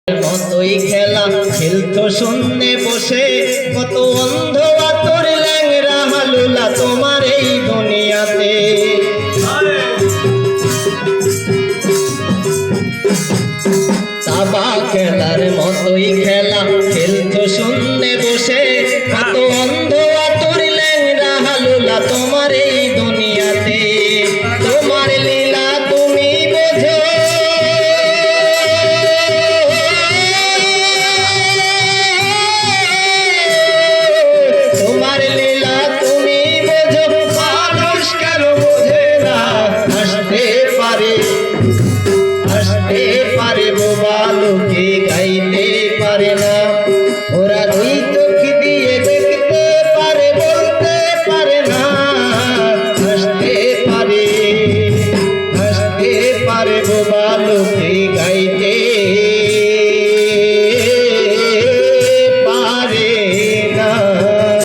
মতোই খেলা খেলতো শূন্যে বসে, কত অন্ধ আতর ল্যাংরা হালুলা তোমার এই দুনিয়াতে। দাবা খেলার মতোই খেলা খেলতো শূন্যে